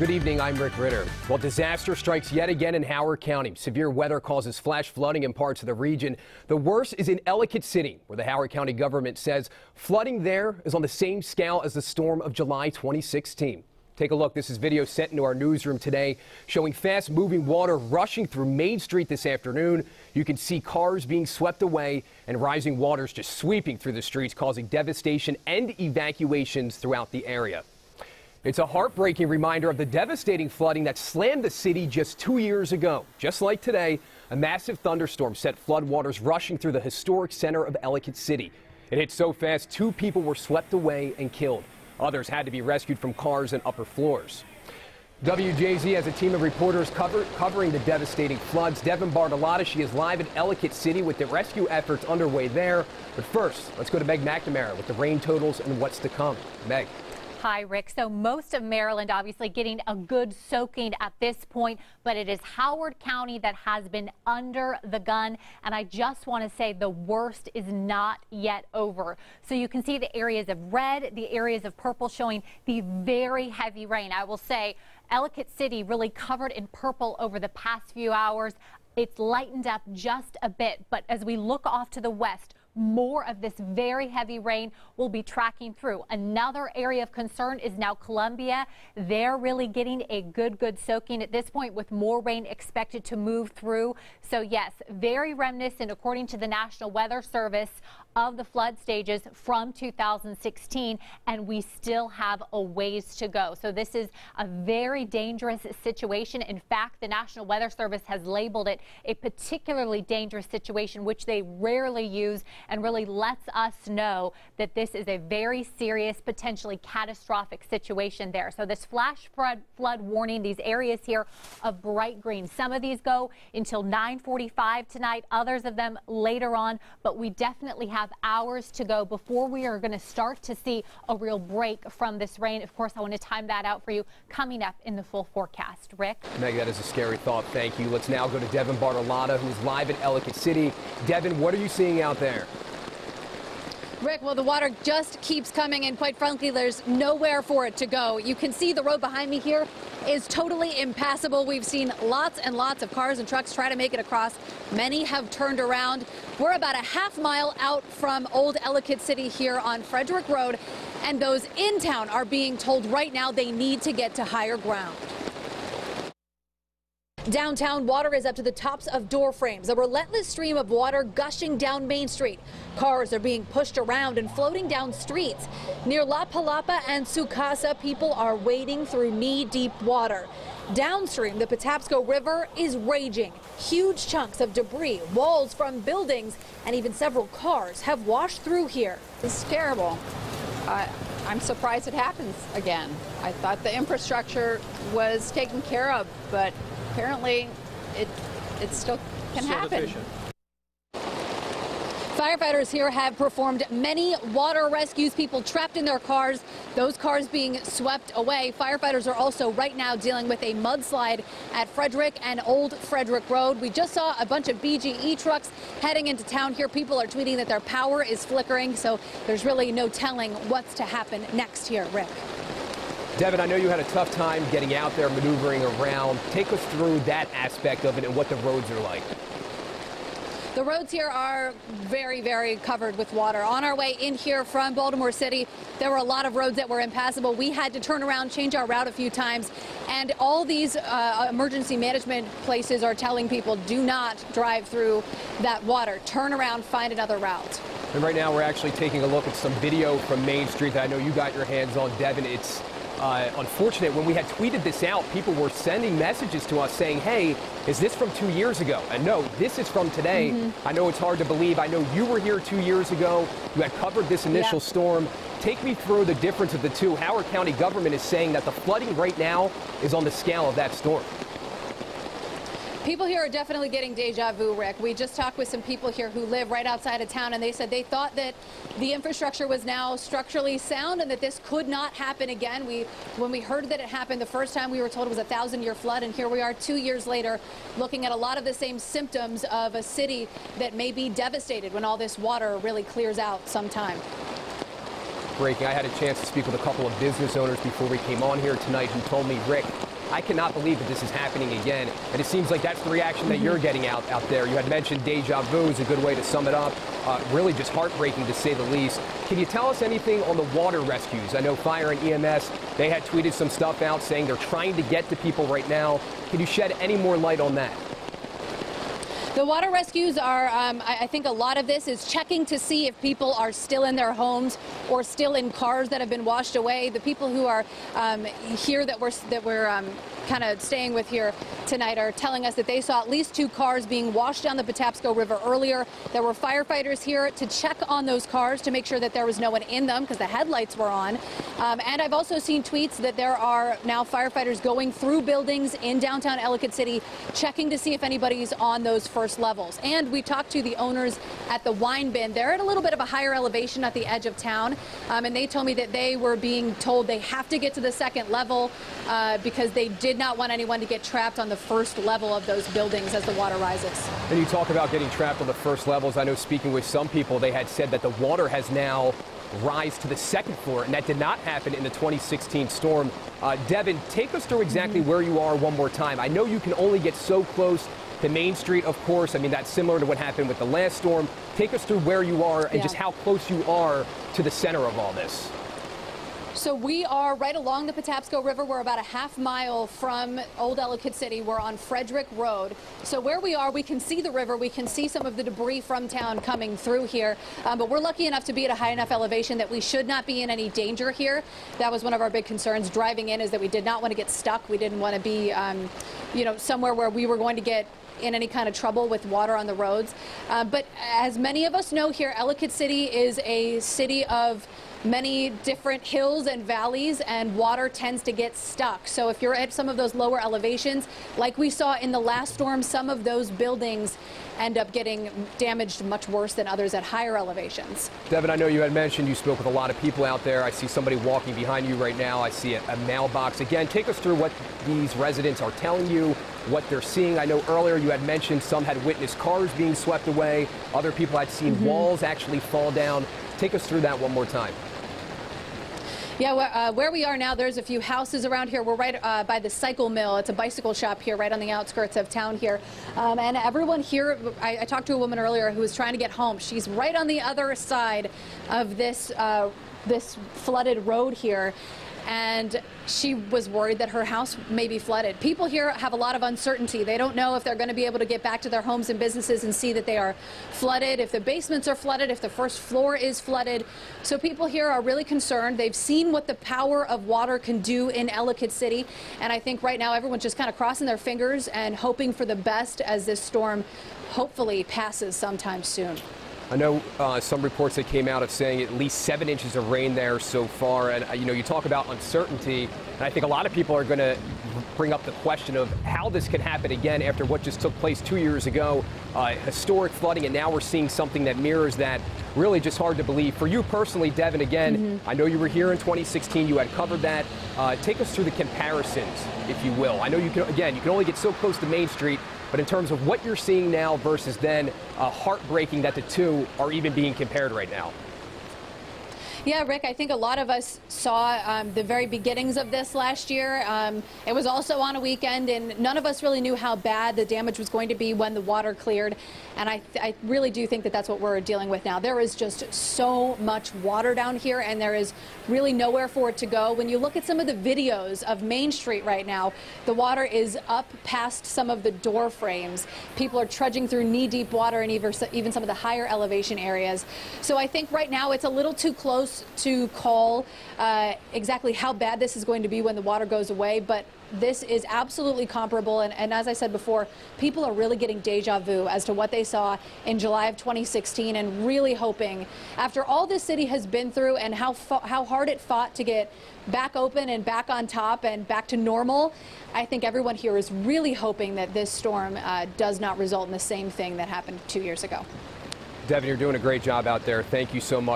Good evening, I'm Rick Ritter. Well, disaster strikes yet again in Howard County. Severe weather causes flash flooding in parts of the region. The worst is in Ellicott City, where the Howard County government says flooding there is on the same scale as the storm of July 2016. Take a look. This is video sent into our newsroom today showing fast-moving water rushing through Main Street this afternoon. You can see cars being swept away and rising waters just sweeping through the streets, causing devastation and evacuations throughout the area. It's a heartbreaking reminder of the devastating flooding that slammed the city just 2 years ago. Just like today, a massive thunderstorm sent floodwaters rushing through the historic center of Ellicott City. It hit so fast, 2 people were swept away and killed. Others had to be rescued from cars and upper floors. WJZ has a team of reporters covering the devastating floods. Devin Bartolotta, she is live in Ellicott City with the rescue efforts underway there. But first, let's go to Meg McNamara with the rain totals and what's to come. Meg. Hi, Rick. So most of Maryland obviously getting a good soaking at this point, but it is Howard County that has been under the gun. And I just want to say the worst is not yet over. So you can see the areas of red, the areas of purple showing the very heavy rain. I will say Ellicott City really covered in purple over the past few hours. It's lightened up just a bit, but as we look off to the west, more of this very heavy rain will be tracking through. Another area of concern is now Columbia. They're really getting a good soaking at this point with more rain expected to move through. So yes, very reminiscent, according to the National Weather Service, of the flood stages from 2016, and we still have a ways to go. So this is a very dangerous situation. In fact, the National Weather Service has labeled it a particularly dangerous situation, which they rarely use, and really lets us know that this is a very serious, potentially catastrophic situation there. So this flash flood warning, these areas here of bright green, some of these go until 9:45 tonight, others of them later on, but we definitely have hours to go before we are going to start to see a real break from this rain. Of course, I want to time that out for you coming up in the full forecast. Rick? Meg, that is a scary thought. Thank you. Let's now go to Devin Bartolotta, who's live in Ellicott City. Devin, what are you seeing out there? Rick, well, the water just keeps coming, and quite frankly, there's nowhere for it to go. You can see the road behind me here is totally impassable. We've seen lots and lots of cars and trucks try to make it across. Many have turned around. We're about a half mile out from Old Ellicott City here on Frederick Road, and those in town are being told right now they need to get to higher ground. Downtown, water is up to the tops of door frames. A relentless stream of water gushing down Main Street. Cars are being pushed around and floating down streets. Near La Palapa and Sukasa, people are wading through knee-deep water. Downstream, the Patapsco River is raging. Huge chunks of debris, walls from buildings, and even several cars have washed through here. It's terrible. I'm surprised it happens again. I thought the infrastructure was taken care of, but apparently it still can happen. Deficient. Firefighters here have performed many water rescues, people trapped in their cars, those cars being swept away. Firefighters are also right now dealing with a mudslide at Frederick and Old Frederick Road. We just saw a bunch of BGE trucks heading into town here. People are tweeting that their power is flickering, so there's really no telling what's to happen next here. Rick? Devin, I know you had a tough time getting out there, maneuvering around. Take us through that aspect of it and what the roads are like. The roads here are very covered with water. On our way in here from Baltimore City, there were a lot of roads that were impassable. We had to turn around, change our route a few times, and all these emergency management places are telling people do not drive through that water. Turn around, find another route. And right now we're actually taking a look at some video from Main Street that I know you got your hands on, Devin. It's unfortunate. When we had tweeted this out, people were sending messages to us saying, hey, is this from 2 years ago? And no, this is from today. I know it's hard to believe. I know you were here 2 years ago. You had covered this initial storm. Take me through the difference of the two. Howard County government is saying that the flooding right now is on the scale of that storm. People here are definitely getting deja vu, Rick. We just talked with some people here who live right outside of town, and they said they thought that the infrastructure was now structurally sound and that this could not happen again. When we heard that it happened the first time, we were told it was a 1,000-year flood, and here we are 2 years later looking at a lot of the same symptoms of a city that may be devastated when all this water really clears out sometime. Breaking. I had a chance to speak with a couple of business owners before we came on here tonight who told me, Rick, I cannot believe that this is happening again. And it seems like that's the reaction that you're getting out there. You had mentioned deja vu is a good way to sum it up. Really just heartbreaking to say the least. Can you tell us anything on the water rescues? I know Fire and EMS, they had tweeted some stuff out saying they're trying to get to people right now. Can you shed any more light on that? The water rescues are, I think a lot of this is checking to see if people are still in their homes or still in cars that have been washed away. The people who are here that we're kind of staying with here tonight are telling us that they saw at least 2 cars being washed down the Patapsco River earlier. There were firefighters here to check on those cars to make sure that there was no one in them because the headlights were on. And I've also seen tweets that there are now firefighters going through buildings in downtown Ellicott City, checking to see if anybody's on those first levels. And we talked to the owners at the wine bin. They're at a little bit of a higher elevation at the edge of town. And they told me that they were being told they have to get to the second level because they did not want anyone to get trapped on the first level of those buildings as the water rises. And you talk about getting trapped on the first levels. I know speaking with some people, they had said that the water has now rise to the second floor, and that did not happen in the 2016 storm. Devin, take us through exactly where you are one more time. I know you can only get so close to Main Street, of course. I mean, that's similar to what happened with the last storm. Take us through where you are and just how close you are to the center of all this. So we are right along the Patapsco River. We're about a half mile from Old Ellicott City. We're on Frederick Road. So where we are, we can see the river. We can see some of the debris from town coming through here. But we're lucky enough to be at a high enough elevation that we should not be in any danger here. That was one of our big concerns driving in, is that we did not want to get stuck. We didn't want to be, you know, somewhere where we were going to get in any kind of trouble with water on the roads. But as many of us know here, Ellicott City is a city of many different hills and valleys, and water tends to get stuck. So if you're at some of those lower elevations, like we saw in the last storm, some of those buildings end up getting damaged much worse than others at higher elevations. Devin, I know you had mentioned you spoke with a lot of people out there. I see somebody walking behind you right now. I see a mailbox. Again, take us through what these residents are telling you, what they're seeing. I know earlier you had mentioned some had witnessed cars being swept away. Other people had seen walls actually fall down. Take us through that one more time. Yeah, where we are now, there's a few houses around here. We're right by the Cycle Mill. It's a bicycle shop here, right on the outskirts of town here. And everyone here, I talked to a woman earlier who was trying to get home. She's right on the other side of this flooded road here. And she was worried that her house may be flooded. People here have a lot of uncertainty. They don't know if they're going to be able to get back to their homes and businesses and see that they are flooded, if the basements are flooded, if the first floor is flooded. So people here are really concerned. They've seen what the power of water can do in Ellicott City. And I think right now everyone's just kind of crossing their fingers and hoping for the best as this storm hopefully passes sometime soon. I know some reports that came out of saying at least 7 inches of rain there so far. And, you know, you talk about uncertainty, and I think a lot of people are going to bring up the question of how this could happen again after what just took place 2 years ago. Historic flooding, and now we're seeing something that mirrors that. Really just hard to believe. For you personally, Devin, again, I know you were here in 2016. You had covered that. Take us through the comparisons, if you will. I know you can, again, you can only get so close to Main Street, but in terms of what you're seeing now versus then, heartbreaking that the two are even being compared right now. Yeah, Rick, I think a lot of us saw the very beginnings of this last year. It was also on a weekend, and none of us really knew how bad the damage was going to be when the water cleared. And I really do think that that's what we're dealing with now. There is just so much water down here, and there is really nowhere for it to go. When you look at some of the videos of Main Street right now, the water is up past some of the door frames. People are trudging through knee-deep water and even some of the higher elevation areas. So I think right now it's a little too close to call exactly how bad this is going to be when the water goes away, but this is absolutely comparable. And as I said before, people are really getting deja vu as to what they saw in July of 2016, and really hoping, after all this city has been through and how hard it fought to get back open and back on top and back to normal, I think everyone here is really hoping that this storm does not result in the same thing that happened 2 years ago. Devin, you're doing a great job out there. Thank you so much.